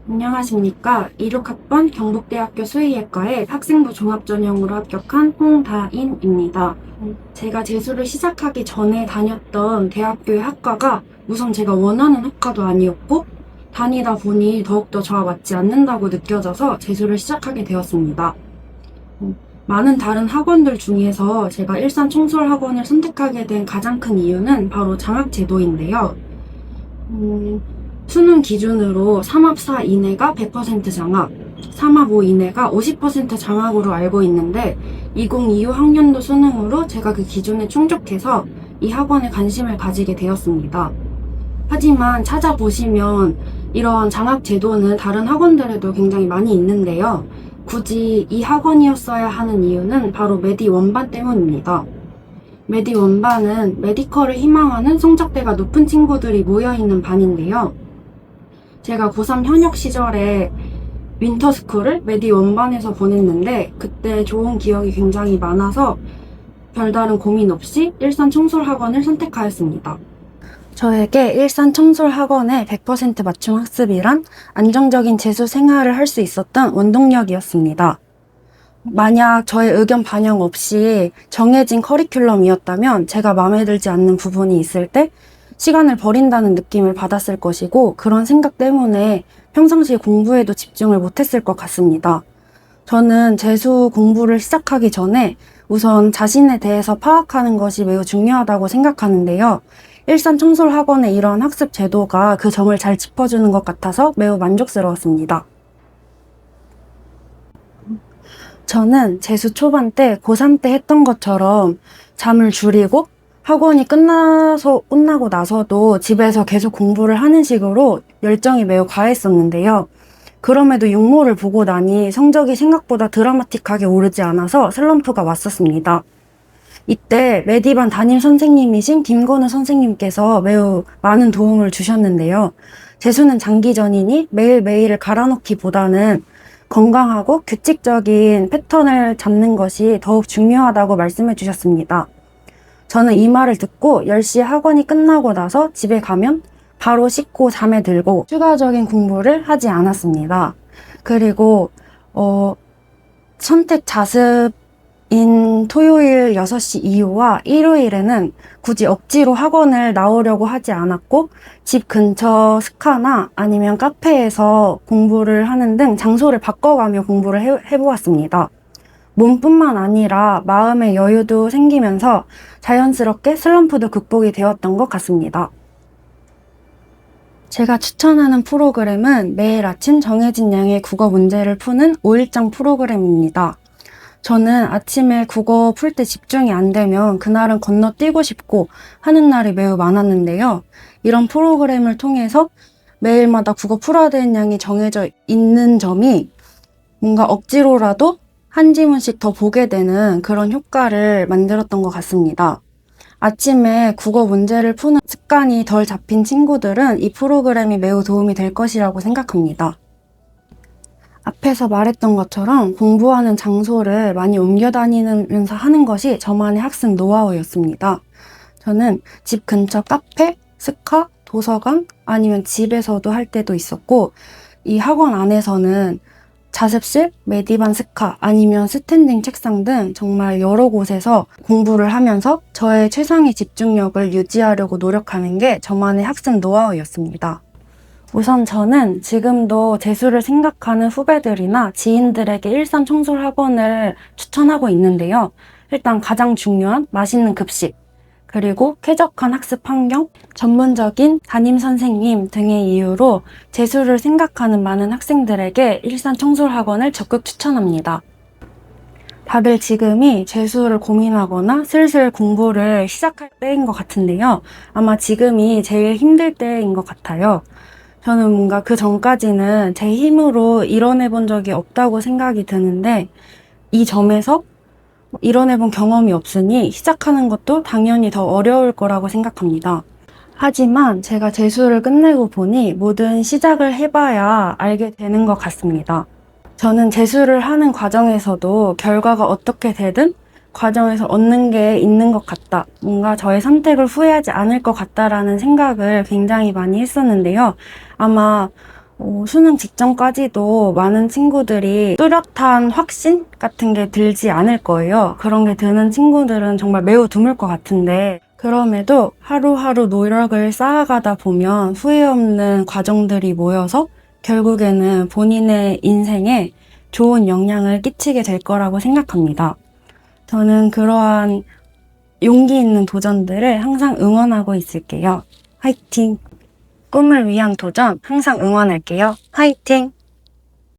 안녕하십니까. 26학번 경북대학교 수의예과에 학생부 종합전형으로 합격한 홍다인입니다. 제가 재수를 시작하기 전에 다녔던 대학교의 학과가 우선 제가 원하는 학과도 아니었고 다니다 보니 더욱더 저와 맞지 않는다고 느껴져서 재수를 시작하게 되었습니다. 많은 다른 학원들 중에서 제가 일산청솔학원을 선택하게 된 가장 큰 이유는 바로 장학제도인데요. 수능 기준으로 3합4 이내가 100% 장학, 3합5 이내가 50% 장학으로 알고 있는데 2025 학년도 수능으로 제가 그 기준에 충족해서 이 학원에 관심을 가지게 되었습니다. 하지만 찾아보시면 이런 장학 제도는 다른 학원들에도 굉장히 많이 있는데요. 굳이 이 학원이었어야 하는 이유는 바로 메디 원반 때문입니다. 메디 원반은 메디컬을 희망하는 성적대가 높은 친구들이 모여있는 반인데요. 제가 고3 현역 시절에 윈터스쿨을 메디 원반에서 보냈는데 그때 좋은 기억이 굉장히 많아서 별다른 고민 없이 일산청솔학원을 선택하였습니다. 저에게 일산청솔학원의 100% 맞춤 학습이란 안정적인 재수 생활을 할 수 있었던 원동력이었습니다. 만약 저의 의견 반영 없이 정해진 커리큘럼이었다면 제가 마음에 들지 않는 부분이 있을 때 시간을 버린다는 느낌을 받았을 것이고 그런 생각 때문에 평상시에 공부에도 집중을 못했을 것 같습니다. 저는 재수 공부를 시작하기 전에 우선 자신에 대해서 파악하는 것이 매우 중요하다고 생각하는데요. 일산청솔학원의 이러한 학습 제도가 그 점을 잘 짚어주는 것 같아서 매우 만족스러웠습니다. 저는 재수 초반 때 고3 때 했던 것처럼 잠을 줄이고 학원이 끝나고 나서도 집에서 계속 공부를 하는 식으로 열정이 매우 과했었는데요. 그럼에도 육모를 보고 나니 성적이 생각보다 드라마틱하게 오르지 않아서 슬럼프가 왔었습니다. 이때 메디반 담임 선생님이신 김건우 선생님께서 매우 많은 도움을 주셨는데요. 재수는 장기전이니 매일매일을 갈아놓기보다는 건강하고 규칙적인 패턴을 잡는 것이 더욱 중요하다고 말씀해 주셨습니다. 저는 이 말을 듣고 10시 학원이 끝나고 나서 집에 가면 바로 씻고 잠에 들고 추가적인 공부를 하지 않았습니다. 그리고 선택 자습인 토요일 6시 이후와 일요일에는 굳이 억지로 학원을 나오려고 하지 않았고 집 근처 스카나 아니면 카페에서 공부를 하는 등 장소를 바꿔가며 공부를 해보았습니다. 몸뿐만 아니라 마음의 여유도 생기면서 자연스럽게 슬럼프도 극복이 되었던 것 같습니다. 제가 추천하는 프로그램은 매일 아침 정해진 양의 국어 문제를 푸는 5일장 프로그램입니다. 저는 아침에 국어 풀 때 집중이 안 되면 그날은 건너뛰고 싶고 하는 날이 매우 많았는데요. 이런 프로그램을 통해서 매일마다 국어 풀어야 되는 양이 정해져 있는 점이 뭔가 억지로라도 한 지문씩 더 보게 되는 그런 효과를 만들었던 것 같습니다. 아침에 국어 문제를 푸는 습관이 덜 잡힌 친구들은 이 프로그램이 매우 도움이 될 것이라고 생각합니다. 앞에서 말했던 것처럼 공부하는 장소를 많이 옮겨 다니면서 하는 것이 저만의 학습 노하우였습니다. 저는 집 근처 카페, 스카, 도서관 아니면 집에서도 할 때도 있었고 이 학원 안에서는 자습실, 메디반 스카 아니면 스탠딩 책상 등 정말 여러 곳에서 공부를 하면서 저의 최상의 집중력을 유지하려고 노력하는 게 저만의 학습 노하우였습니다. 우선 저는 지금도 재수를 생각하는 후배들이나 지인들에게 일산청솔학원을 추천하고 있는데요. 일단 가장 중요한 맛있는 급식, 그리고 쾌적한 학습 환경, 전문적인 담임 선생님 등의 이유로 재수를 생각하는 많은 학생들에게 일산청솔학원을 적극 추천합니다. 다들 지금이 재수를 고민하거나 슬슬 공부를 시작할 때인 것 같은데요. 아마 지금이 제일 힘들 때인 것 같아요. 저는 뭔가 그 전까지는 제 힘으로 이뤄내본 적이 없다고 생각이 드는데 이 점에서 이뤄내본 경험이 없으니 시작하는 것도 당연히 더 어려울 거라고 생각합니다. 하지만 제가 재수를 끝내고 보니 뭐든 시작을 해봐야 알게 되는 것 같습니다. 저는 재수를 하는 과정에서도 결과가 어떻게 되든 과정에서 얻는 게 있는 것 같다. 뭔가 저의 선택을 후회하지 않을 것 같다라는 생각을 굉장히 많이 했었는데요. 아마 수능 직전까지도 많은 친구들이 뚜렷한 확신 같은 게 들지 않을 거예요. 그런 게 드는 친구들은 정말 매우 드물 것 같은데, 그럼에도 하루하루 노력을 쌓아가다 보면 후회 없는 과정들이 모여서 결국에는 본인의 인생에 좋은 영향을 끼치게 될 거라고 생각합니다. 저는 그러한 용기 있는 도전들을 항상 응원하고 있을게요. 화이팅! 꿈을 위한 도전 항상 응원할게요. 화이팅!